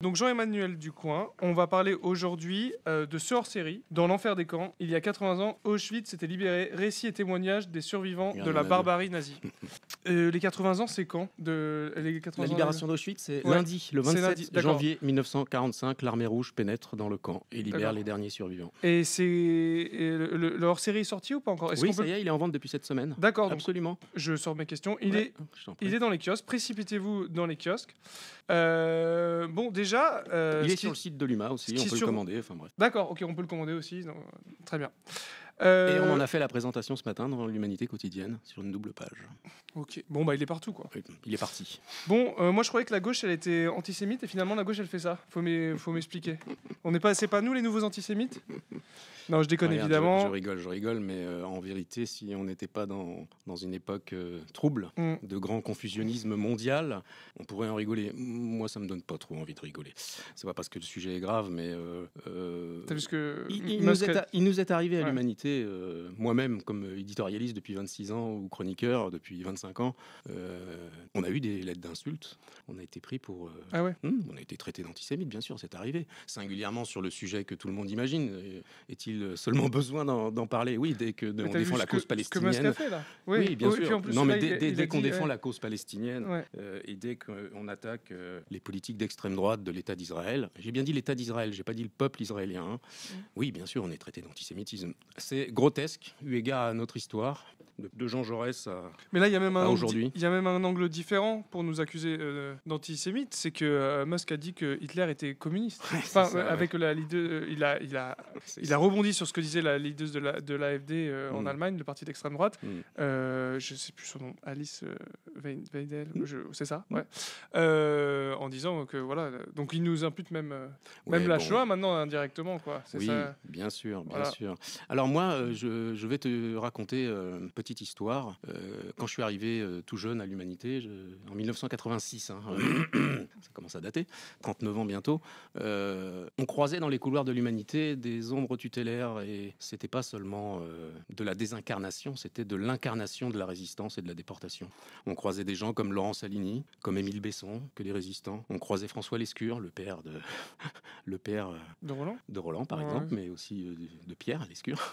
Donc Jean-Emmanuel Ducoing, on va parler aujourd'hui de ce hors-série. Dans l'enfer des camps, il y a 80 ans, Auschwitz s'était libéré. Récits et témoignages des survivants de la barbarie nazie. Les 80 ans, c'est quand La libération d'Auschwitz, c'est Ouais. lundi, le C'est 27 lundi, d'accord. janvier 1945. L'armée rouge pénètre dans le camp et libère D'accord. les derniers survivants. Et le hors-série est sorti ou pas encore? Oui, ça y est, il est en vente depuis cette semaine. D'accord, donc Absolument. je sors mes questions. Ouais, je t'en prie. Il est dans les kiosques. Précipitez-vous dans les kiosques. Bon, déjà... Il est sur le site de l'UMA aussi, on peut le commander. Enfin bref. D'accord, ok, on peut le commander aussi. Donc, très bien. Et on en a fait la présentation ce matin dans l'Humanité quotidienne sur une double page. Ok, bon bah il est partout quoi. Oui, il est parti. Bon, moi je croyais que la gauche elle était antisémite et finalement la gauche elle fait ça. Faut m'expliquer. C'est pas nous les nouveaux antisémites? Non, je déconne. Regarde, évidemment. Je rigole, mais en vérité, si on n'était pas dans une époque trouble, de grand confusionnisme mondial, on pourrait en rigoler. Moi, ça me donne pas trop envie de rigoler. C'est pas parce que le sujet est grave, mais T'as vu ce que il nous est arrivé à l'Humanité, moi-même comme éditorialiste depuis 26 ans ou chroniqueur depuis 25 ans, on a eu des lettres d'insultes. On a été pris pour... on a été traité d'antisémite, bien sûr, c'est arrivé. Singulièrement sur le sujet que tout le monde imagine. Est-il seulement besoin d'en parler? Oui, dès qu'on défend la cause palestinienne. Ce que Musk a fait, là. Oui, bien sûr. Plus, non, mais là, dès qu'on défend la cause palestinienne et dès qu'on attaque les politiques d'extrême droite de l'État d'Israël, j'ai bien dit l'État d'Israël, j'ai pas dit le peuple israélien. Hein. Oui, bien sûr, on est traité d'antisémitisme. C'est grotesque, eu égard à notre histoire, de Jean Jaurès à mais là, il y a même aujourd'hui. Il y a même un angle différent pour nous accuser d'antisémites, c'est que Musk a dit que Hitler était communiste. Avec la leader, il a rebondi sur ce que disait la leader de l'AfD en Allemagne, le parti d'extrême droite. Je sais plus son nom, Alice Weidel, c'est ça, en disant que voilà, donc il nous impute même la Shoah maintenant indirectement, quoi. Ça. Bien sûr. Alors moi, je vais te raconter une petite histoire. Quand je suis arrivé tout jeune à l'Humanité, en 1986, ça commence à dater, 39 ans bientôt, on croisait dans les couloirs de l'Humanité des ombres tutélaires et c'était pas seulement de la désincarnation, c'était de l'incarnation de la résistance et de la déportation. On croisait des gens comme Laurent Salini, comme Émile Besson, que des résistants. On croisait François Lescure, le père de Roland par exemple, mais aussi de Pierre Lescure.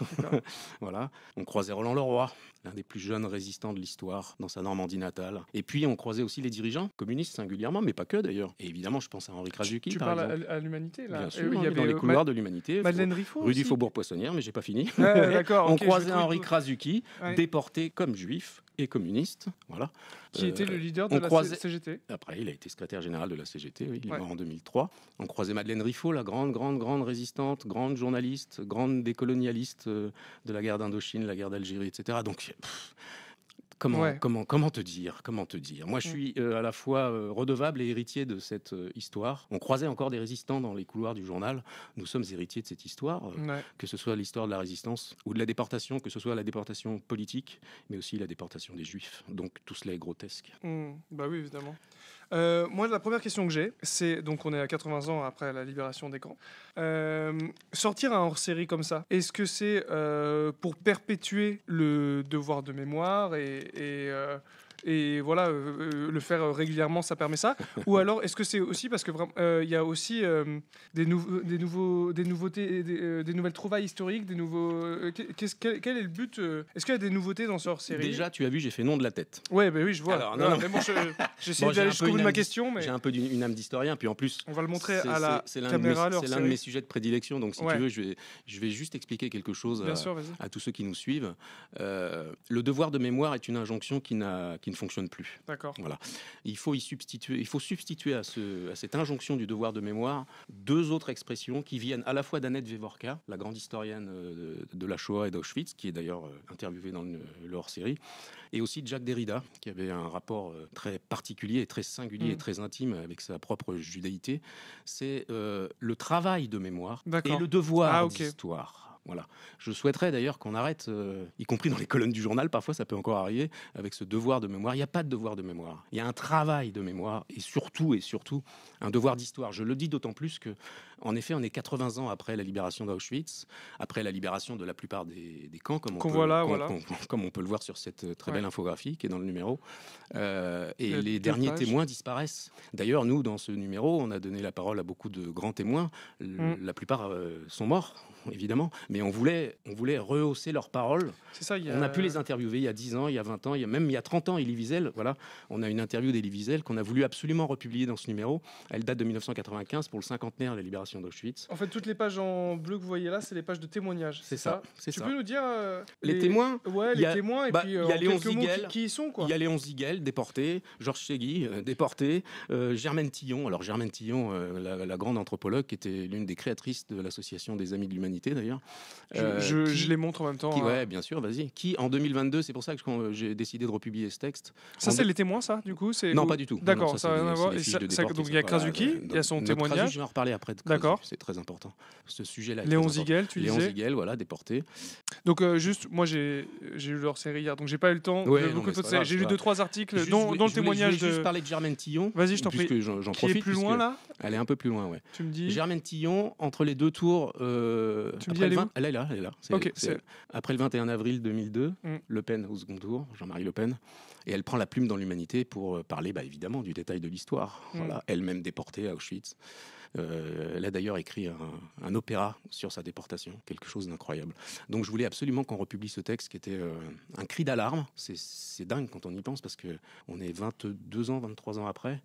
Voilà. On croisait Roland Leroy, l'un des plus jeunes résistants de l'histoire dans sa Normandie natale. Et puis on croisait aussi les dirigeants communistes singulièrement, mais pas que d'ailleurs. Et évidemment, je pense à Henri Krasuki. Tu par parles exemple. à l'Humanité là. Bien sûr, il y avait dans les couloirs de l'Humanité. Madeleine Riffaut rue du Faubourg-Poissonnière, mais j'ai pas fini. On croisait Henri Krasuki, déporté comme juif et communiste, voilà. Qui était le leader de la CGT. Après, il a été secrétaire général de la CGT, il est mort en 2003. On croisait Madeleine Riffaut, la grande résistante, grande journaliste, grande décolonialiste de la guerre d'Indochine, la guerre d'Algérie, etc. Donc, comment te dire Moi, je suis à la fois redevable et héritier de cette histoire. On croisait encore des résistants dans les couloirs du journal. Nous sommes héritiers de cette histoire, que ce soit l'histoire de la résistance ou de la déportation, que ce soit la déportation politique, mais aussi la déportation des Juifs. Donc, tout cela est grotesque. Bah oui, évidemment. Moi, la première question que j'ai, c'est, donc on est à 80 ans après la libération des camps, sortir un hors-série comme ça, est-ce que c'est pour perpétuer le devoir de mémoire et voilà, le faire régulièrement, ça permet ça? Ou alors, est-ce que c'est aussi parce que il y a aussi des nouveautés, des nouvelles trouvailles historiques, des nouveaux... quel est le but? Est-ce qu'il y a des nouveautés dans ce hors-série? Déjà, tu as vu, j'ai fait non de la tête. Ouais, bah oui, je vois. Alors, mais bon, j'essaie d'aller jusqu'au bout de ma question. Mais... J'ai un peu une âme d'historien, puis en plus... On va le montrer à la caméra. C'est l'un de mes sujets de prédilection, donc si tu veux, je vais juste expliquer quelque chose à tous ceux qui nous suivent. Le devoir de mémoire est une injonction qui ne fonctionne plus. D'accord. Voilà. Il faut substituer à cette injonction du devoir de mémoire deux autres expressions qui viennent à la fois d'Annette Wevorka, la grande historienne de la Shoah et d'Auschwitz, qui est d'ailleurs interviewée dans le hors-série, et aussi de Jacques Derrida, qui avait un rapport très particulier, très singulier et très intime avec sa propre judaïté. C'est le travail de mémoire et le devoir d'histoire. Voilà. Je souhaiterais d'ailleurs qu'on arrête, y compris dans les colonnes du journal, parfois ça peut encore arriver, avec ce devoir de mémoire. Il n'y a pas de devoir de mémoire. Il y a un travail de mémoire et surtout, un devoir d'histoire. Je le dis d'autant plus que, en effet, on est 80 ans après la libération d'Auschwitz, après la libération de la plupart des camps, comme on peut le voir sur cette très belle infographie qui est dans le numéro. Et les derniers témoins disparaissent. D'ailleurs, nous, dans ce numéro, on a donné la parole à beaucoup de grands témoins. La plupart sont morts, évidemment, mais on voulait rehausser leurs paroles. C'est ça, On a pu les interviewer il y a 10 ans, il y a 20 ans, il y a 30 ans, Elie Wiesel. Voilà, on a une interview d'Elie Wiesel qu'on a voulu absolument republier dans ce numéro. Elle date de 1995 pour le cinquantenaire de la libération d'Auschwitz. En fait, toutes les pages en bleu que vous voyez là, c'est les pages de témoignages. C'est ça. Tu peux nous dire les témoins? Ouais, les témoins, et puis il y a Léon Ziegel, qui y sont, quoi. Il y a Léon Ziegel, déporté, Georges Chegui, déporté, Germaine Tillon. Alors Germaine Tillon, la grande anthropologue, qui était l'une des créatrices de l'association des Amis de l'Humanité, d'ailleurs. Je les montre en même temps. Ouais, bien sûr, vas-y. Qui, en 2022, c'est pour ça que j'ai décidé de republier ce texte. Ça, c'est les témoins, ça, du coup? Non, pas du tout. D'accord, ça n'a rien à voir. Donc il y a Krasuki, il y a son témoignage. Je vais en reparler après. D'accord. C'est très important. Ce sujet-là. Léon Ziegel, tu disais. Léon Ziegel, voilà, déporté. Donc juste, moi j'ai lu leur série hier, donc j'ai pas eu le temps. J'ai lu 2-3 articles, dont le témoignage de. Je vais juste parler de Germaine Tillon. Vas-y, je t'en prie. Puisque j'en profite. Qui est plus loin là? Elle est un peu plus loin, ouais. Tu me dis. Germaine Tillon, entre les deux tours. Tu me dis, elle est là. Après le 21 avril 2002, Le Pen au second tour, Jean-Marie Le Pen. Et elle prend la plume dans l'Humanité pour parler, évidemment, du détail de l'histoire. Voilà, elle-même déportée à Auschwitz. Elle a d'ailleurs écrit un opéra sur sa déportation, quelque chose d'incroyable. Donc je voulais absolument qu'on republie ce texte qui était un cri d'alarme. C'est dingue quand on y pense parce qu'on est 22 ans, 23 ans après.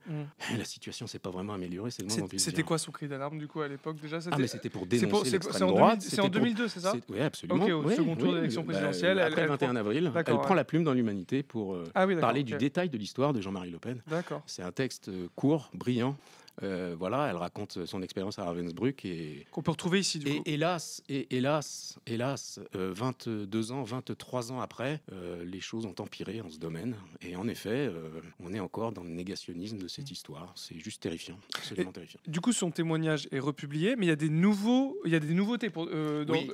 La situation s'est pas vraiment améliorée. C'était quoi son cri d'alarme du coup à l'époque déjà? Mais c'était pour dénoncer l'extrême droite. C'est en 2002, c'est ça? Oui, absolument. Au second tour de l'élection présidentielle. Après le 21 avril, elle prend la plume dans l'Humanité pour parler du détail de l'histoire de Jean-Marie Le Pen. C'est un texte court, brillant. Voilà, elle raconte son expérience à Ravensbrück et qu'on peut retrouver ici. Du coup. Hélas, 22 ans, 23 ans après, les choses ont empiré en ce domaine. Et en effet, on est encore dans le négationnisme de cette histoire. C'est juste terrifiant, absolument terrifiant. Du coup, son témoignage est republié, mais il y a des nouveautés.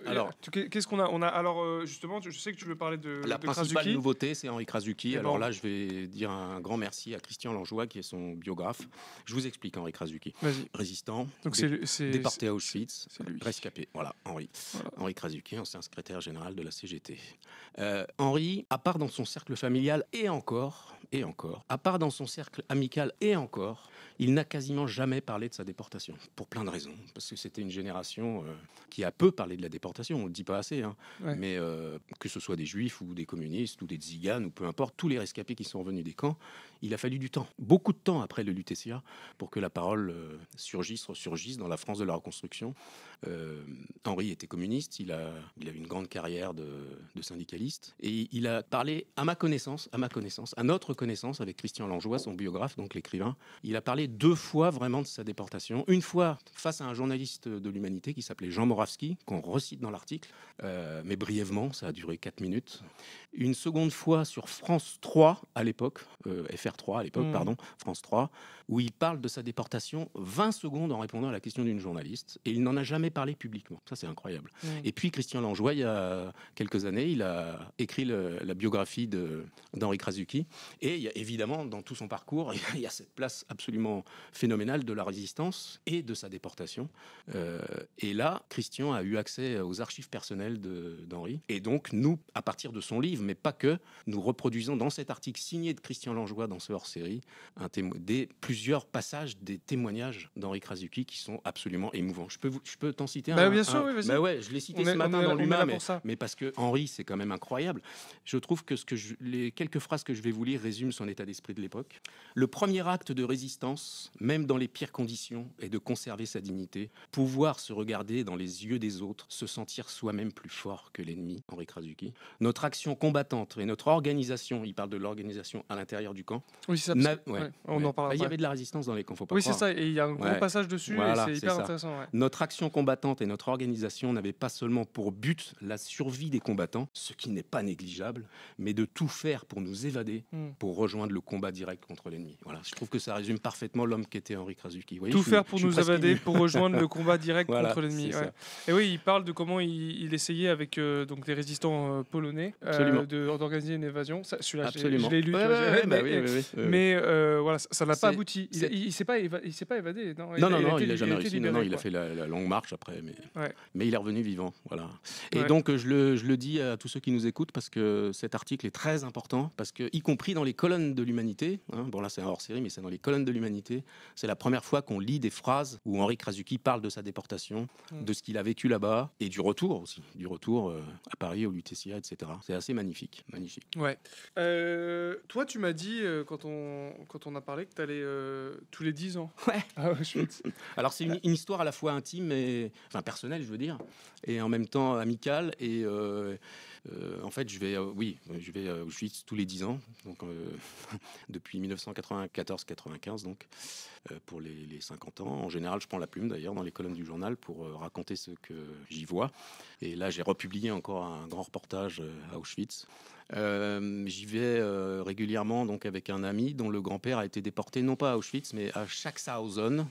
Alors, qu'est-ce qu'on a? On a alors justement, je sais que tu veux parler de la principale Krasuki. nouveauté, c'est Henri Krasuki. Alors là, je vais dire un grand merci à Christian Langeois, qui est son biographe. Je vous explique Henri Krasuki. Résistant, déporté à Auschwitz, rescapé. Voilà, Henri Krasuki, ancien secrétaire général de la CGT. Henri, à part dans son cercle familial et encore, à part dans son cercle amical et encore, il n'a quasiment jamais parlé de sa déportation, pour plein de raisons. Parce que c'était une génération qui a peu parlé de la déportation, on ne le dit pas assez, mais que ce soit des juifs ou des communistes ou des tziganes ou peu importe, tous les rescapés qui sont revenus des camps, il a fallu du temps, beaucoup de temps après le Lutetia, pour que la parole ressurgisse dans la France de la reconstruction. Henri était communiste, il a eu une grande carrière de syndicaliste, et il a parlé, à notre connaissance, avec Christian Langeois, son biographe, donc l'écrivain, il a parlé 2 fois vraiment de sa déportation. Une fois face à un journaliste de l'Humanité qui s'appelait Jean Moravski, qu'on recite dans l'article, mais brièvement, ça a duré 4 minutes. Une seconde fois sur France 3 à l'époque, FR3 à l'époque, pardon, France 3, où il parle de sa déportation 20 secondes en répondant à la question d'une journaliste, et il n'en a jamais parlé publiquement. Ça, c'est incroyable. Et puis Christian Langeois, il y a quelques années, il a écrit la biographie d'Henri Krasuki, et il y a évidemment, dans tout son parcours, il y a cette place absolument phénoménale de la résistance et de sa déportation. Et là, Christian a eu accès aux archives personnelles d'Henri, et donc nous, à partir de son livre, mais pas que, nous reproduisons dans cet article signé de Christian Langeois dans ce hors-série plusieurs passages des témoignages d'Henri Krasuki qui sont absolument émouvants. Je peux t'en citer un? Bien sûr, oui, vas-y. Je l'ai cité ce matin dans l'Humain, mais parce que Henri, c'est quand même incroyable. Je trouve que les quelques phrases que je vais vous lire résument son état d'esprit de l'époque. Le premier acte de résistance, même dans les pires conditions, est de conserver sa dignité, pouvoir se regarder dans les yeux des autres, se sentir soi-même plus fort que l'ennemi. Henri Krasuki. Notre action combattante et notre organisation, il parle de l'organisation à l'intérieur du camp. Oui, c'est ça. On en parlera. Il y avait de la résistance dans les camps, faut pas croire. Oui, c'est ça, et il y a un gros passage dessus, et c'est hyper intéressant. Notre action combattante et notre organisation n'avaient pas seulement pour but la survie des combattants, ce qui n'est pas négligeable, mais de tout faire pour nous évader, pour rejoindre le combat direct contre l'ennemi. Voilà, je trouve que ça résume parfaitement l'homme qu'était Henri Krasuki. Vous voyez, Tout faire pour nous évader, ému. pour rejoindre le combat direct Voilà, contre l'ennemi. c'est Ouais. ça. Et oui, il parle de comment il essayait avec donc des résistants polonais Absolument. d'organiser une évasion. Celui-là, Absolument. je l'ai lu. Ouais, tu vois, ouais, bah mais oui, oui, oui. mais, voilà, ça n'a pas C'est- abouti. c'est- Il s'est pas, il s'est pas évadé. Non, Non, été il n'a jamais a été réussi. libéré, Non, il a quoi. fait la longue marche après, Ouais. mais il est revenu vivant. Voilà. Et Ouais. donc, je le dis à tous ceux qui nous écoutent, parce que cet article est très important, parce que, y compris dans les colonnes de l'Humanité, hein, bon là c'est un hors-série, mais c'est dans les colonnes de l'Humanité, c'est la première fois qu'on lit des phrases où Henri Krasuki parle de sa déportation, de ce qu'il a vécu là-bas, et du retour aussi, du retour à Paris, au Lutetia, etc. C'est assez magnifique, magnifique. Ouais. Toi, tu m'as dit quand on a parlé que tu allais tous les 10 ans. Ouais. Ah ouais, chouette. Alors c'est une histoire à la fois intime et enfin personnelle, je veux dire, et en même temps amicale. Et en fait, je vais à Auschwitz tous les 10 ans, donc depuis 1994-95, donc pour les 50 ans. En général, je prends la plume d'ailleurs dans les colonnes du journal pour raconter ce que j'y vois. Et là, j'ai republié encore un grand reportage à Auschwitz. J'y vais régulièrement donc avec un ami dont le grand-père a été déporté non pas à Auschwitz mais à Schaffhausen.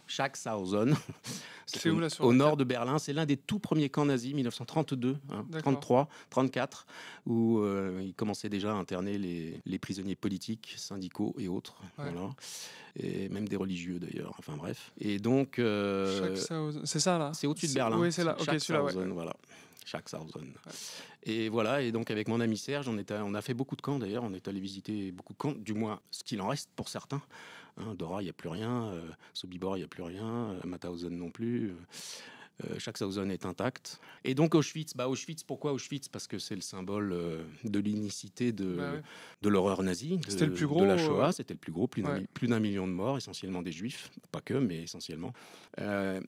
C'est où, là, sur au la nord carte de Berlin. C'est l'un des tout premiers camps nazis, 1932, D'accord. 33, 34, où ils commençaient déjà à interner les prisonniers politiques, syndicaux et autres. Ouais. Voilà. Et même des religieux d'ailleurs. Enfin bref. Et donc C'est ça là. c'est au-dessus de Berlin. Oui, c'est là. Ok, celui-là. Ouais. Schaffhausen, voilà. Schaffhausen. Et voilà, et donc avec mon ami Serge, on a fait beaucoup de camps d'ailleurs, on est allé visiter beaucoup de camps, du moins ce qu'il en reste pour certains. Dora, il n'y a plus rien, Sobibor, il n'y a plus rien, Mauthausen non plus. Schaffhausen est intact. Et donc Auschwitz, pourquoi Auschwitz? Parce que c'est le symbole de l'unicité de l'horreur nazie, C'était le plus gros, de la Shoah. C'était le plus gros, plus ouais. d'un million de morts, essentiellement des juifs, pas que, mais essentiellement.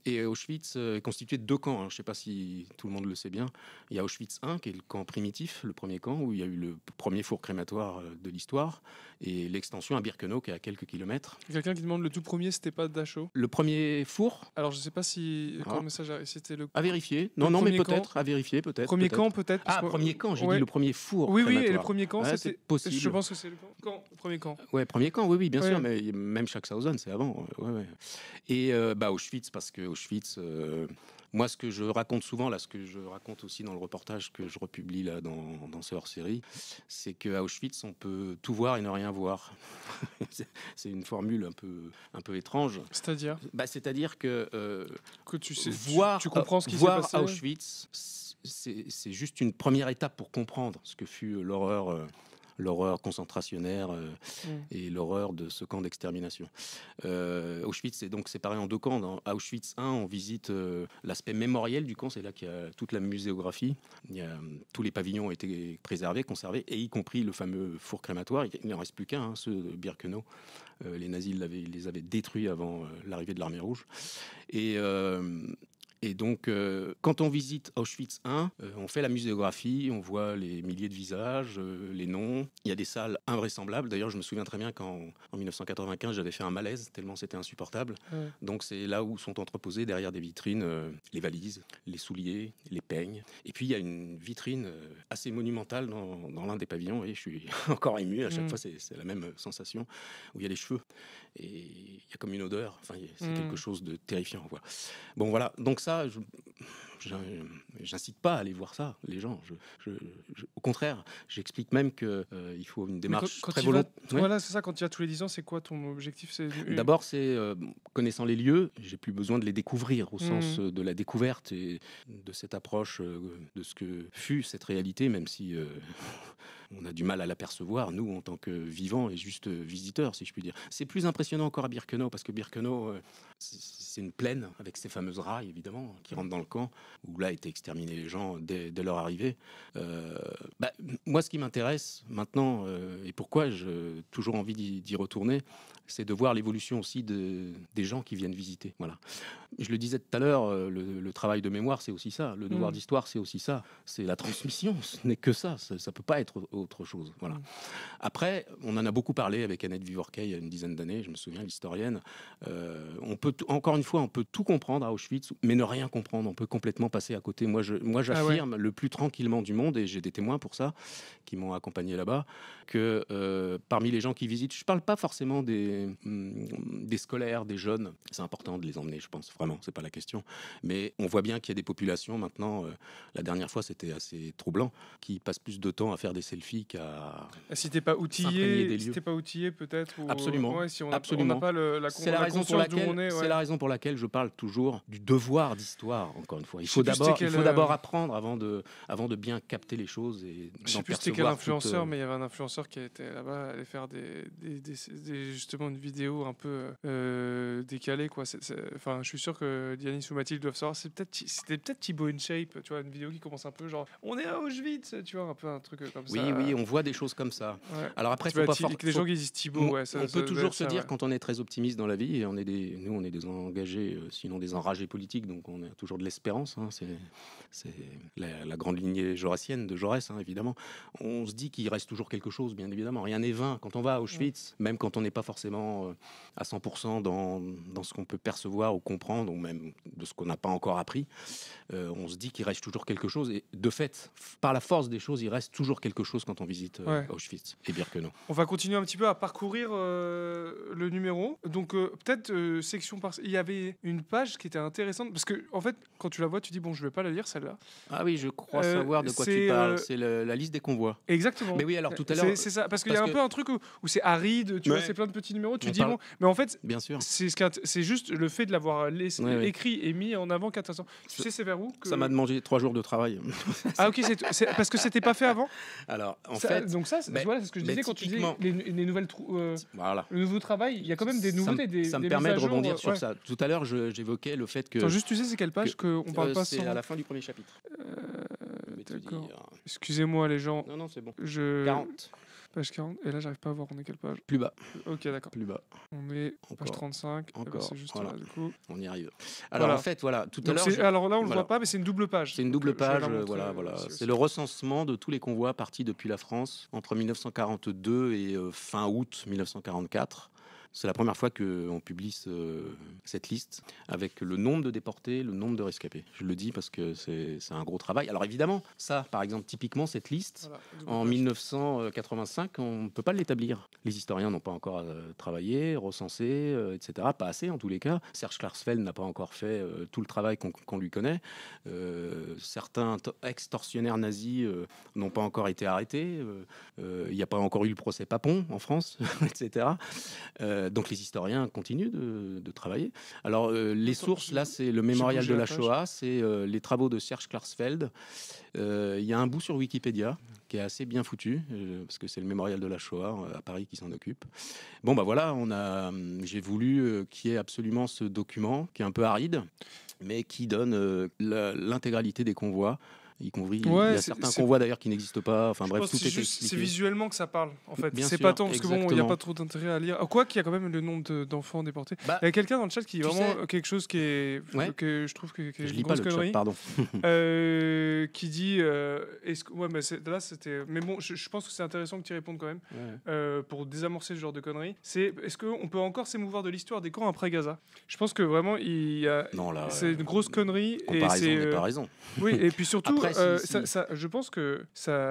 Et Auschwitz est constitué de deux camps, hein. Je ne sais pas si tout le monde le sait bien. Il y a Auschwitz I, qui est le camp primitif, le premier camp, où il y a eu le premier four crématoire de l'histoire, et l'extension à Birkenau, qui est à quelques kilomètres. Quelqu'un qui demande le tout premier, c'était pas Dachau. Le premier four, Alors je sais pas si quand le message a c'était le à vérifier. Le Non, mais premier peut-être, camp. à vérifier, peut-être. premier peut-être. camp peut-être. parce Ah, que- premier camp, j'ai ouais. dit le premier four Oui, oui, et le crématoire. premier camp, Ouais, c'était. c'est possible. Je pense que c'est le premier camp. Ouais, premier camp, oui, bien Ouais. sûr, mais même Schaffhausen, c'est avant. Ouais. Et Auschwitz, parce que Auschwitz, moi, ce que je raconte souvent, là, ce que je raconte aussi dans le reportage que je republie là dans ce hors-série, c'est qu'à Auschwitz, on peut tout voir et ne rien voir. C'est une formule un peu étrange. C'est-à-dire C'est-à-dire que que tu sais, voir, tu comprends ce qui s'est voir passé. Auschwitz, c'est juste une première étape pour comprendre ce que fut l'horreur concentrationnaire et l'horreur de ce camp d'extermination. Auschwitz est donc séparé en deux camps. Dans Auschwitz I, on visite l'aspect mémoriel du camp, c'est là qu'il y a toute la muséographie. Tous les pavillons ont été préservés, conservés, et y compris le fameux four crématoire. Il n'en reste plus qu'un, ceux de Birkenau. Les nazis ils les avaient détruits avant l'arrivée de l'armée rouge. Et donc, quand on visite Auschwitz I, on fait la muséographie, on voit les milliers de visages, les noms. Il y a des salles invraisemblables. D'ailleurs, je me souviens très bien qu'en 1995, j'avais fait un malaise, tellement c'était insupportable. Ouais. Donc, c'est là où sont entreposés, derrière des vitrines, les valises, les souliers, les peignes. Et puis, il y a une vitrine assez monumentale dans l'un des pavillons. Et je suis encore ému, à chaque fois, c'est la même sensation, où il y a les cheveux. Et il y a comme une odeur. Enfin, c'est quelque chose de terrifiant. Voilà. Bon, voilà. Donc ça, j'incite pas à aller voir ça, les gens. Au contraire, j'explique même que il faut une démarche quand très tu vas- volontaire. Voilà, c'est ça. Quand tu vas tous les 10 ans, c'est quoi ton objectif? C'est D'abord, c'est connaissant les lieux, j'ai plus besoin de les découvrir au sens de la découverte et de cette approche de ce que fut cette réalité, même si on a du mal à l'apercevoir, nous, en tant que vivants et juste visiteurs, si je puis dire. C'est plus impressionnant encore à Birkenau, parce que Birkenau, c'est une plaine avec ces fameuses rails, évidemment, qui rentrent dans le camp, où là étaient exterminés les gens dès leur arrivée. Moi, ce qui m'intéresse maintenant, et pourquoi j'ai toujours envie d'y retourner, c'est de voir l'évolution aussi des gens qui viennent visiter. Voilà. Je le disais tout à l'heure, le travail de mémoire, c'est aussi ça. Le devoir d'histoire, c'est aussi ça. C'est la transmission. Ce n'est que ça. Ça peut pas être autre chose. Voilà. Après, on en a beaucoup parlé avec Annette Vivorquet il y a une dizaine d'années, je me souviens, l'historienne. Encore une fois, on peut tout comprendre à Auschwitz, mais ne rien comprendre. On peut complètement passer à côté. Moi, j'affirme le plus tranquillement du monde, et j'ai des témoins pour ça, qui m'ont accompagné là-bas, que parmi les gens qui visitent, je ne parle pas forcément des scolaires, des jeunes. C'est important de les emmener, je pense, vraiment, c'est pas la question. Mais on voit bien qu'il y a des populations maintenant, la dernière fois c'était assez troublant, qui passent plus de temps à faire des selfies qu'à si t'es pas outillé, peut-être. Ou... Absolument. Ouais, si on n'a pas la conscience d'où on est. C'est la raison pour laquelle je parle toujours du devoir d'histoire, encore une fois. Il faut d'abord apprendre avant de bien capter les choses. Et je sais plus c'était quel influenceur, mais il y avait un influenceur qui était là-bas, allait faire justement une vidéo un peu décalée, quoi. Enfin, je suis sûr que Dianis ou Mathilde doivent savoir. C'était peut-être Thibaut InShape, tu vois, une vidéo qui commence un peu genre on est à Auschwitz, tu vois, un peu un truc comme ça. Oui, on voit des choses comme ça. Ouais. Alors après, les gens qui disent Thibaut, on peut toujours se dire quand on est très optimiste dans la vie, et on est des engagés, sinon des enragés politiques, donc on a toujours de l'espérance. Hein, c'est la grande lignée jaurèsienne de Jaurès, hein, évidemment. On se dit qu'il reste toujours quelque chose, bien évidemment. Rien n'est vain. Quand on va à Auschwitz, même quand on n'est pas forcément à 100% dans ce qu'on peut percevoir ou comprendre, ou même de ce qu'on n'a pas encore appris, on se dit qu'il reste toujours quelque chose. Et de fait, par la force des choses, il reste toujours quelque chose quand on visite Auschwitz et Birkenau. On va continuer un petit peu à parcourir le numéro. Donc peut-être section par... Il y avait une page qui était intéressante, parce que en fait, quand tu la vois, tu dis, bon, je vais pas la lire, celle-là. Ah oui, je crois savoir de quoi tu parles. C'est la liste des convois. Exactement. Mais oui, alors tout à l'heure... C'est ça, parce qu'il y a un peu un truc où c'est aride, tu vois, c'est plein de petits numéros, tu dis, bon... Mais en fait, bien sûr. C'est juste le fait de l'avoir écrit et mis en avant 4 ans. Tu sais, c'est vers où que... Ça m'a demandé 3 jours de travail. Ah ok, c'est parce que c'était pas fait avant. Alors, en fait... Donc ça, voilà, c'est ce que je disais quand tu disais les nouvelles... Voilà. Le nouveau travail, il y a quand même des nouveautés, ça me permet de rebondir sur ça. Tout à l'heure, j'évoquais le fait que... Attends, juste, tu sais, c'est quelle page qu'on parle pas C'est à la fin du premier chapitre. D'accord. Excusez-moi, les gens. Non, c'est bon. 40. Page 40. Et là, j'arrive pas à voir, on est quelle page? Plus bas. Ok, d'accord. Plus bas. On est page 35. Encore. C'est juste voilà. là, du coup. On y arrive. Alors, en fait, voilà. Tout à l'heure. Alors là, on le voit pas, mais c'est une double page. C'est une double page. Voilà. C'est le recensement de tous les convois partis depuis la France entre 1942 et fin août 1944. C'est la première fois qu'on publie cette liste avec le nombre de déportés, le nombre de rescapés. Je le dis parce que c'est un gros travail. Alors évidemment, ça, par exemple, typiquement, cette liste, en 1985, on ne peut pas l'établir. Les historiens n'ont pas encore travaillé, recensé, etc. Pas assez, en tous les cas. Serge Klarsfeld n'a pas encore fait tout le travail qu'on lui connaît. Certains ex-tortionnaires nazis n'ont pas encore été arrêtés. Il n'y a pas encore eu le procès Papon en France, etc. Donc les historiens continuent de travailler. Alors les sources, là, c'est le mémorial de la Shoah, c'est les travaux de Serge Klarsfeld. Il y a un bout sur Wikipédia qui est assez bien foutu, parce que c'est le mémorial de la Shoah à Paris qui s'en occupe. Bon, bah voilà, j'ai voulu qu'il y ait absolument ce document qui est un peu aride, mais qui donne l'intégralité des convois. Y compris, il y a certains convois d'ailleurs qui n'existent pas. Enfin bref, tout est expliqué. C'est visuellement que ça parle, en fait. C'est sûr, pas tant parce que exactement. bon, il n'y a pas trop d'intérêt à lire. Quoi qu'il y a quand même le nombre d'enfants déportés. Il y a quelqu'un dans le chat qui est vraiment quelque chose qui est que je trouve que je lis pas le chat, pardon. Qui dit mais là c'était. Mais bon, je pense que c'est intéressant que tu y répondes quand même pour désamorcer ce genre de conneries. Est-ce qu'on peut encore s'émouvoir de l'histoire des camps après Gaza? Je pense que vraiment c'est une grosse connerie. Comparaison n'est pas raison. Oui, et puis surtout. Après, je pense que c'est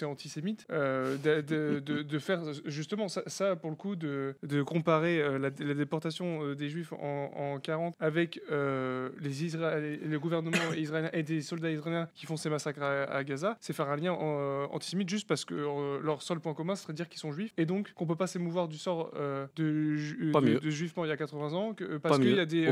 antisémite de faire justement ça pour le coup de comparer la déportation des Juifs en 40 avec le gouvernement israélien et des soldats israéliens qui font ces massacres à Gaza. C'est faire un lien antisémite juste parce que leur seul point commun serait de dire qu'ils sont juifs et donc qu'on peut pas s'émouvoir du sort de juifs morts il y a 80 ans parce qu'il y a des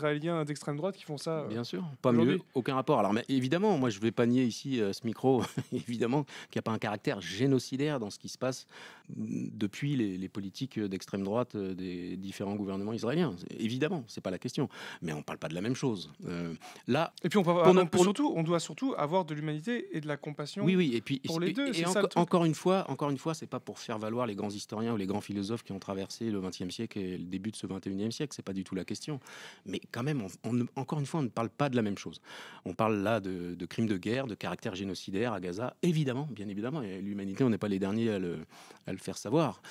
Israéliens d'extrême droite qui font ça. Bien sûr, pas mieux, aucun rapport. Alors, mais évidemment, moi je vais pas nier ici ce micro, évidemment qu'il n'y a pas un caractère génocidaire dans ce qui se passe depuis les politiques d'extrême droite des différents gouvernements israéliens. Évidemment, c'est pas la question. Mais on parle pas de la même chose. Là, et puis on doit surtout avoir de l'humanité et de la compassion. Oui, et puis pour les deux. Et encore une fois, c'est pas pour faire valoir les grands historiens ou les grands philosophes qui ont traversé le XXe siècle et le début de ce XXIe siècle. C'est pas du tout la question. Mais quand même, encore une fois, on ne parle pas de la même chose. On parle là de crimes de guerre, de caractère génocidaire à Gaza, évidemment, bien évidemment, et l'humanité, on n'est pas les derniers à le faire savoir.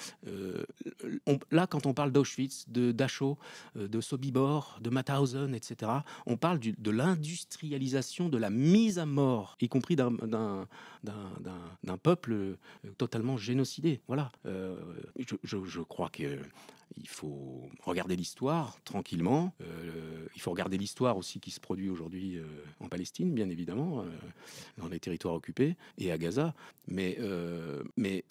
Là, quand on parle d'Auschwitz, de Dachau, de Sobibor, de Mauthausen, etc., on parle de l'industrialisation, de la mise à mort, y compris d'un peuple totalement génocidé. Voilà. Je crois que il faut regarder l'histoire tranquillement. Il faut regarder l'histoire aussi qui se produit aujourd'hui en Palestine, bien évidemment, dans les territoires occupés et à Gaza. Mais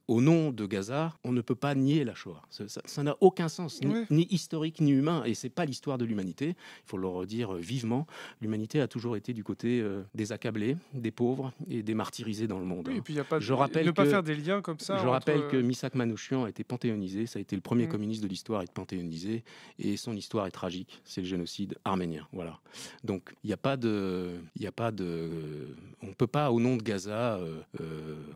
au nom de Gaza, on ne peut pas nier la Shoah. Ça n'a aucun sens, ni historique ni humain. Et c'est pas l'histoire de l'humanité. Il faut le redire vivement. L'humanité a toujours été du côté des accablés, des pauvres et des martyrisés dans le monde. Oui, et puis il y a pas ne pas faire des liens comme ça. Je rappelle que Misak Manouchian a été panthéonisé. Ça a été le premier communiste de l'histoire à être panthéonisé, et son histoire est tragique, c'est le génocide arménien. Voilà. Donc il n'y a pas de, on peut pas au nom de Gaza,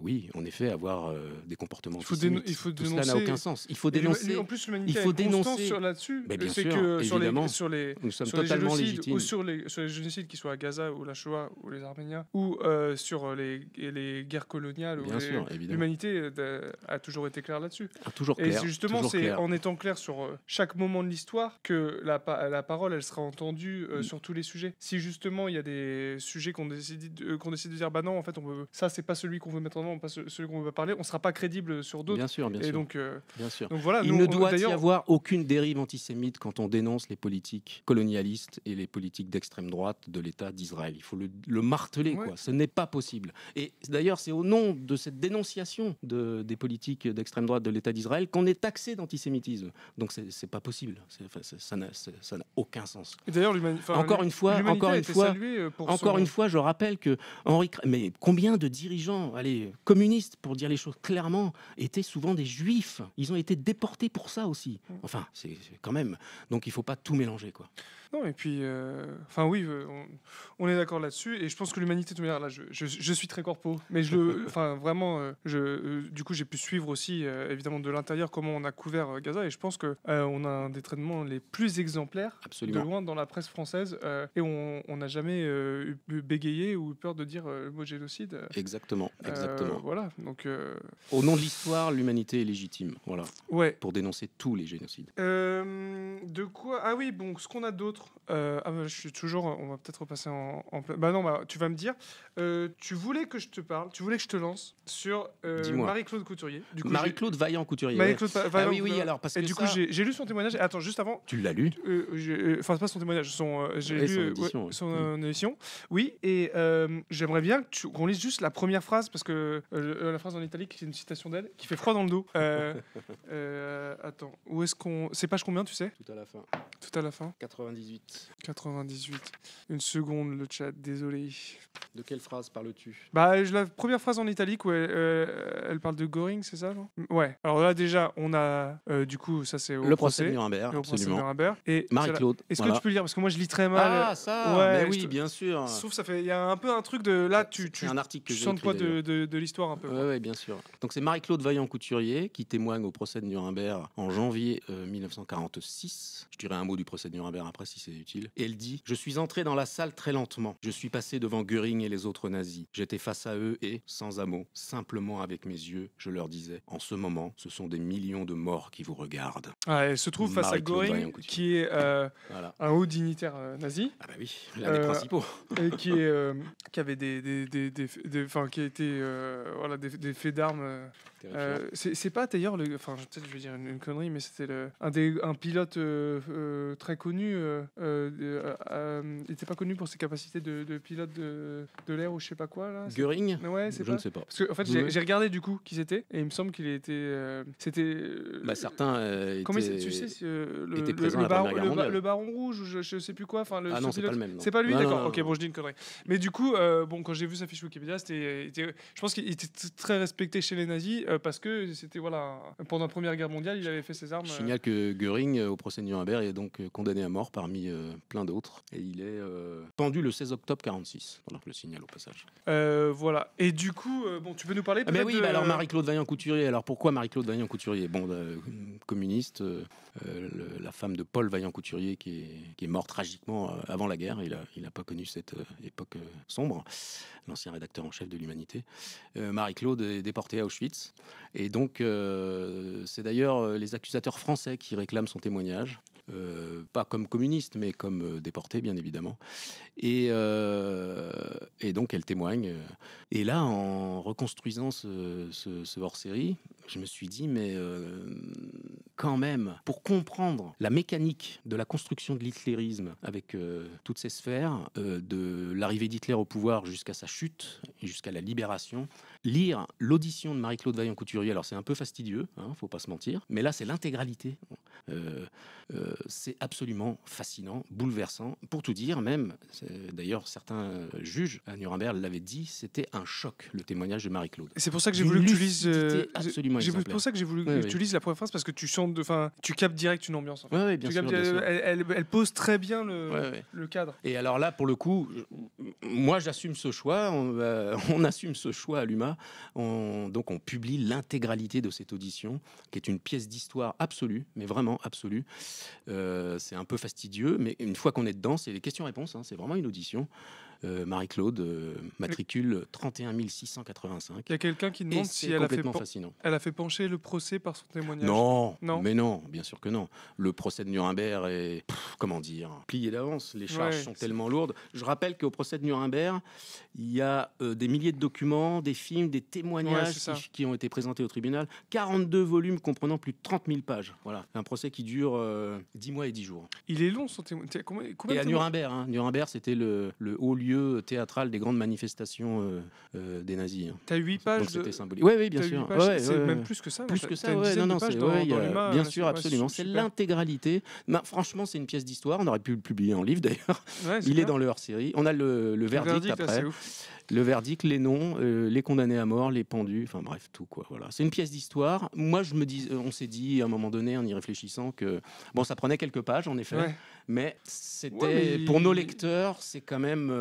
oui, en effet, avoir des comportements antisémites. Il faut Tout dénoncer. cela n'a aucun sens. Il faut dénoncer. En plus, l'humanité il faut a une constance dénoncer là-dessus. Mais bien c'est sûr, que évidemment, sur les nous sommes sur les totalement génocides légitimes. ou sur les génocides qui soient à Gaza ou la Shoah ou les Arméniens ou sur les guerres coloniales, Bien sûr, évidemment. l'humanité a toujours été claire là-dessus. Toujours clair. Et justement, toujours c'est clair. en étant clair sur chaque moment de l'histoire que la parole, elle sera entendue sur tous les sujets. Si justement il y a des sujets qu'on décide de dire, bah non, en fait, ça c'est pas celui qu'on veut mettre en avant, pas celui qu'on veut parler, on sera pas crédible sur d'autres. Bien sûr, bien sûr. Donc, bien sûr. Donc voilà, il ne doit y avoir aucune dérive antisémite quand on dénonce les politiques colonialistes et les politiques d'extrême droite de l'État d'Israël. Il faut le marteler, quoi. Ce n'est pas possible. Et d'ailleurs, c'est au nom de cette dénonciation des politiques d'extrême droite de l'État d'Israël qu'on est taxé d'antisémitisme. Donc c'est pas possible. Ça n'a aucun sens. Et d'ailleurs, encore une fois, je rappelle que mais combien de dirigeants, communistes, pour dire les choses clairement, étaient souvent des juifs. Ils ont été déportés pour ça aussi. Enfin, c'est quand même. Donc il faut pas tout mélanger, quoi. Non, et puis, oui, on est d'accord là-dessus, et je pense que l'humanité, là, je suis très corpo, mais vraiment, du coup, j'ai pu suivre aussi, évidemment, de l'intérieur comment on a couvert Gaza, et je pense que on a un des traitements les plus exemplaires, absolument, de loin dans la presse française, et on n'a jamais bégayé ou eu peur de dire le mot génocide. Exactement. Voilà, donc. Au nom de l'histoire, l'humanité est légitime, voilà. Ouais. Pour dénoncer tous les génocides. De quoi ? Ah oui, bon, ce qu'on a d'autre. Je suis toujours. On va peut-être repasser en plein. Bah non, tu vas me dire. Tu voulais que je te parle, tu voulais que je te lance sur Marie-Claude Couturier. Marie-Claude Vaillant-Couturier. Marie-Claude Vaillant. Oui, alors parce que. Et du coup, j'ai lu son témoignage. Attends, juste avant. Tu l'as lu ? Enfin, c'est pas son témoignage, j'ai lu son édition. Oui, et j'aimerais bien qu'on lise juste la première phrase, parce que la phrase en italique, c'est une citation d'elle, qui fait froid dans le dos. Attends, où est-ce qu'on. C'est page combien, tu sais ? Tout à la fin. Tout à la fin. 98. Une seconde, le chat, désolé. De quelle phrase parles-tu ? Bah, la première phrase en italique où elle parle de Göring, c'est ça, non ? Ouais. Alors là, déjà, on a du coup, ça c'est le procès de Nuremberg, absolument. Et Marie-Claude. Est-ce que tu peux lire, parce que moi je lis très mal. Ah, ça. Ouais, mais oui, bien sûr. Sauf ça fait, il y a un peu un truc de là, c'est un article que tu sens de quoi de l'histoire un peu. Ouais, bien sûr. Donc c'est Marie-Claude Vaillant-Couturier qui témoigne au procès de Nuremberg en janvier 1946. Je dirai un mot du procès de Nuremberg après si c'est utile. Et elle dit : « Je suis entré dans la salle très lentement. Je suis passé devant Göring et les autres nazis. J'étais face à eux et, sans un mot, simplement avec mes yeux, je leur disais : en ce moment, ce sont des millions de morts qui vous regardent. » Elle se trouve face à Göring, qui est un haut dignitaire nazi. Ah bah oui, l'un des principaux. Et qui avait qui a été des faits d'armes. C'est pas d'ailleurs peut-être je vais dire une connerie, mais c'était un pilote très connu. Il n'était pas connu pour ses capacités de pilote de l'air ou je sais pas quoi là. Göring ? Ouais, je ne sais pas. Parce que en fait j'ai regardé du coup qui c'était, et il me semble qu'il était certains comment tu sais le baron rouge ou je sais plus quoi. Ah non, c'est pas le même. C'est pas lui, non, d'accord. Non, ok, bon, je dis une connerie. Mais du coup, quand j'ai vu sa fiche Wikipédia, je pense qu'il était très respecté chez les nazis parce que c'était pendant la Première Guerre mondiale, il avait fait ses armes. Je signale que Göring au procès de Nuremberg est donc donc condamné à mort parmi plein d'autres. Et il est pendu le 16 octobre 46. Voilà, je le signale au passage. Voilà. Et du coup, bon, tu peux nous parler peut-être de... alors Marie-Claude Vaillant-Couturier. Alors pourquoi Marie-Claude Vaillant-Couturier? Bon, communiste, la femme de Paul Vaillant-Couturier qui est mort tragiquement avant la guerre. Il n'a pas connu cette époque sombre. L'ancien rédacteur en chef de l'Humanité. Marie-Claude est déportée à Auschwitz. Et donc, c'est d'ailleurs les accusateurs français qui réclament son témoignage. Pas comme communiste, mais comme déporté, bien évidemment. Et donc, elle témoigne. Et là, en reconstruisant ce hors-série, je me suis dit, mais quand même, pour comprendre la mécanique de la construction de l'hitlérisme avec toutes ces sphères, de l'arrivée d'Hitler au pouvoir jusqu'à sa chute, et jusqu'à la libération, lire l'audition de Marie-Claude Vaillant-Couturier, alors c'est un peu fastidieux, faut pas se mentir, mais là, c'est l'intégralité. C'est absolument fascinant, bouleversant. Pour tout dire, même, d'ailleurs, certains juges à Nuremberg l'avaient dit, c'était un choc, le témoignage de Marie-Claude. C'est pour ça que j'ai voulu que tu lises. Absolument C'est pour ça que j'ai voulu que tu lises la première phrase, parce que tu sens, tu captes direct une ambiance. En fait. Oui, bien sûr. Elle pose très bien le cadre. Et alors là, pour le coup, moi, j'assume ce choix. On assume ce choix à l'UMA. Donc, on publie l'intégralité de cette audition, qui est une pièce d'histoire absolue, mais vraiment absolue. C'est un peu fastidieux, mais une fois qu'on est dedans, c'est les questions-réponses. C'est vraiment une audition. Marie-Claude, matricule 31 685. Il y a quelqu'un qui demande si elle a fait pencher le procès par son témoignage. Non, mais non, bien sûr que non. Le procès de Nuremberg est, comment dire, plié d'avance. Les charges sont tellement lourdes. Je rappelle qu'au procès de Nuremberg, il y a des milliers de documents, des films, des témoignages qui ont été présentés au tribunal. 42 volumes comprenant plus de 30 000 pages. Voilà, un procès qui dure 10 mois et 10 jours. Il est long son témoignage. Et à Nuremberg, Nuremberg, c'était le haut lieu théâtral des grandes manifestations des nazis. T'as 8 pages. Donc c'était symbolique. Oui, bien sûr. C'est même plus que ça. Plus que ça, bien sûr, absolument. C'est l'intégralité. Franchement, c'est une pièce d'histoire. On aurait pu le publier en livre d'ailleurs. Il est dans le hors-série. On a le verdict après. Le verdict, les noms, les condamnés à mort, les pendus, enfin bref, tout quoi. Voilà. C'est une pièce d'histoire. Moi, on s'est dit à un moment donné, en y réfléchissant, que bon, ça prenait quelques pages en effet, mais c'était pour nos lecteurs, c'est quand même.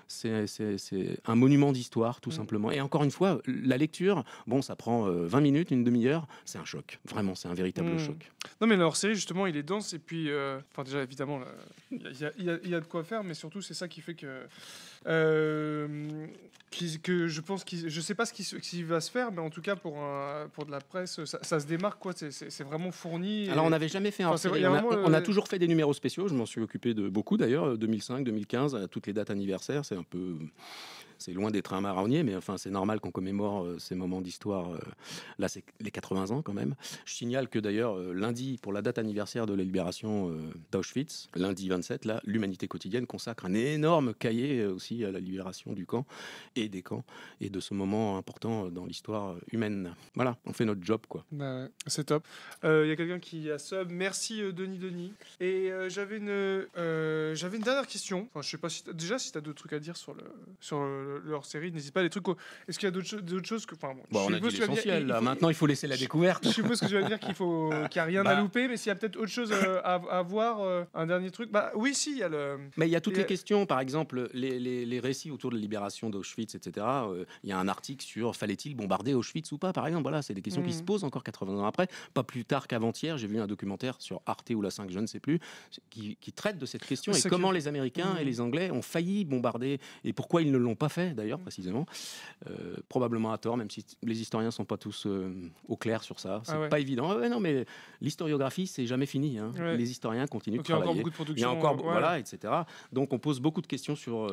C'est un monument d'histoire, tout simplement. Et encore une fois, la lecture, bon, ça prend 20 minutes, une demi-heure, c'est un choc. Vraiment, c'est un véritable choc. Non, mais leur série, justement, il est dense. Et puis, déjà, évidemment, il y a de quoi faire, mais surtout, c'est ça qui fait que je pense je sais pas ce qui va se faire, mais en tout cas, pour de la presse, ça se démarque, quoi. C'est vraiment fourni. Alors, on n'avait jamais fait un série. On a toujours fait des numéros spéciaux. Je m'en suis occupé de beaucoup, d'ailleurs, 2005, 2015, à toutes les dates anniversaires. C'est loin d'être un marronnier, mais enfin, c'est normal qu'on commémore ces moments d'histoire. Là, c'est les 80 ans quand même. Je signale que d'ailleurs, lundi, pour la date anniversaire de la libération d'Auschwitz, lundi 27, là, l'Humanité quotidienne consacre un énorme cahier aussi à la libération du camp et des camps et de ce moment important dans l'histoire humaine. Voilà, on fait notre job, quoi. Bah, c'est top. Il y a quelqu'un qui a sub. Merci Denis. Et j'avais une dernière question. Enfin, je sais pas si tu as d'autres trucs à dire sur leur série, n'hésite pas. Est-ce qu'il y a d'autres choses que... on a dit l'essentiel. Maintenant, il faut laisser la découverte. Je suppose que tu vas dire qu'il n'y a rien à louper, mais s'il y a peut-être autre chose à voir, un dernier truc. Oui, si, il y a le... Mais il y a toutes les questions, par exemple, les récits autour de la libération d'Auschwitz, etc. Il y a un article sur fallait-il bombarder Auschwitz ou pas, par exemple. Voilà, c'est des questions qui se posent encore 80 ans après. Pas plus tard qu'avant-hier, j'ai vu un documentaire sur Arte ou la 5, je ne sais plus, qui traite de cette question et comment les Américains et les Anglais ont failli bombarder et pourquoi ils ne l'ont pas fait, d'ailleurs, précisément. Probablement à tort, même si les historiens ne sont pas tous au clair sur ça. C'est pas évident. Non, mais l'historiographie, c'est jamais fini. Les historiens continuent de travailler. Il y a encore beaucoup de production. Il y a encore, voilà, etc. Donc, on pose beaucoup de questions sur...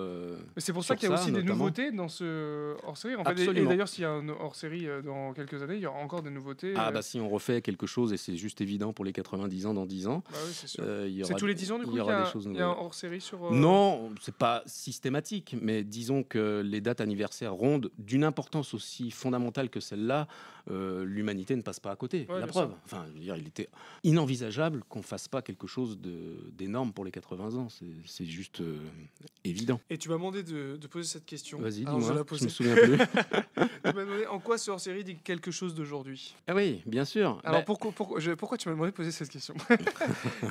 c'est pour ça qu'il y a aussi des nouveautés dans ce hors-série. En fait, et d'ailleurs, s'il y a un hors-série dans quelques années, il y aura encore des nouveautés. Si on refait quelque chose, et c'est juste évident pour les 90 ans, dans 10 ans, c'est tous les 10 ans, du coup, il y a des choses nouvelles. Il y a un hors-série sur... Non, c'est pas systématique, mais disons que les dates anniversaires rondes d'une importance aussi fondamentale que celle-là, l'humanité ne passe pas à côté. Ouais, la bien preuve. sûr. Enfin, je veux dire, il était inenvisageable qu'on fasse pas quelque chose d'énorme pour les 80 ans. C'est juste évident. Et tu m'as demandé de poser cette question. Vas-y, Alors, je dis-moi. la Je posais. me souviens plus. Tu m'as demandé en quoi ce hors-série dit quelque chose d'aujourd'hui. Ah oui, bien sûr. Alors Bah, pourquoi tu m'as demandé de poser cette question?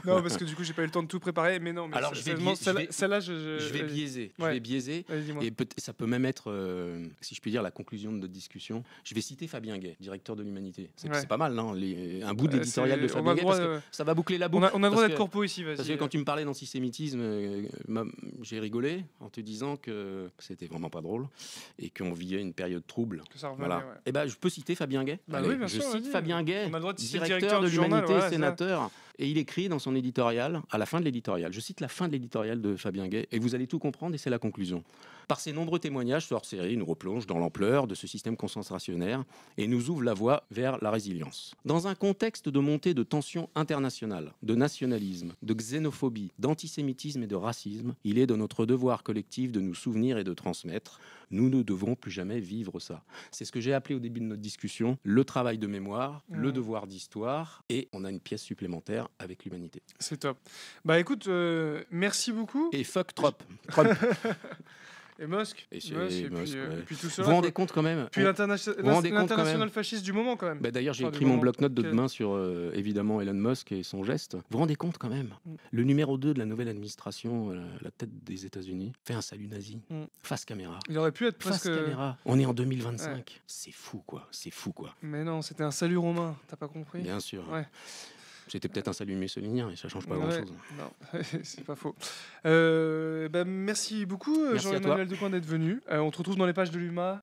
Non, parce que du coup j'ai pas eu le temps de tout préparer, mais non. Mais Alors, je vais sérieusement, biais- celle-là, je vais biaiser. Je ouais. vais biaiser. Vas-y, dis-moi. Et ça peut même être, si je puis dire, la conclusion de notre discussion. Je vais citer Fabien Gay, directeur de l'Humanité. C'est Ouais. c'est pas mal, non un bout de l'éditorial de On a Fabien le Gay, droit, parce que ça va boucler la on boucle. a le droit parce d'être que- corpo ici, vas-y. Parce que quand tu me parlais d'antisémitisme, j'ai rigolé en te disant que c'était vraiment pas drôle et qu'on vivait une période trouble. Que ça revenait, Voilà. ouais. Et ben, je peux citer Fabien Gay. Bah Allez, oui, bien je sûr, cite vas-y. Fabien Gay, On a le droit de citer le directeur de du journal, l'Humanité, voilà, c'est ça. sénateur. Et il écrit dans son éditorial, à la fin de l'éditorial, je cite la fin de l'éditorial de Fabien Gay, et vous allez tout comprendre, et c'est la conclusion. Par ces nombreux témoignages, ce hors-série nous replonge dans l'ampleur de ce système concentrationnaire et nous ouvre la voie vers la résilience. Dans un contexte de montée de tensions internationales, de nationalisme, de xénophobie, d'antisémitisme et de racisme, il est de notre devoir collectif de nous souvenir et de transmettre. Nous ne devrons plus jamais vivre ça. C'est ce que j'ai appelé au début de notre discussion, le travail de mémoire, le devoir d'histoire, et on a une pièce supplémentaire avec l'humanité. C'est top. Bah écoute, merci beaucoup. Et fuck Trump. Trump. Et Musk. Et c'est Musk, et Musk, puis, ouais. et puis tout Vous ça. vous rendez compte quand même Puis vous vous rendez compte quand l'international même fasciste du moment quand même. Bah, d'ailleurs, j'ai Enfin, du écrit mon moment. bloc-notes de Ok. demain sur, évidemment, Elon Musk et son geste. Vous vous rendez compte quand même Le numéro 2 de la nouvelle administration, la tête des États-Unis, fait un salut nazi. Mm. Face caméra. Il aurait pu être Face presque. caméra. On est en 2025. Ouais. C'est fou, quoi. C'est fou, quoi. Mais non, c'était un salut romain. T'as pas compris? Bien sûr. Ouais. C'était peut-être un salut mussolinien, et ça change pas Ouais, grand-chose. Non, c'est pas faux. Merci beaucoup, Merci à toi. Jean-Emmanuel Decoing, d'être venu. On te retrouve dans les pages de l'UMA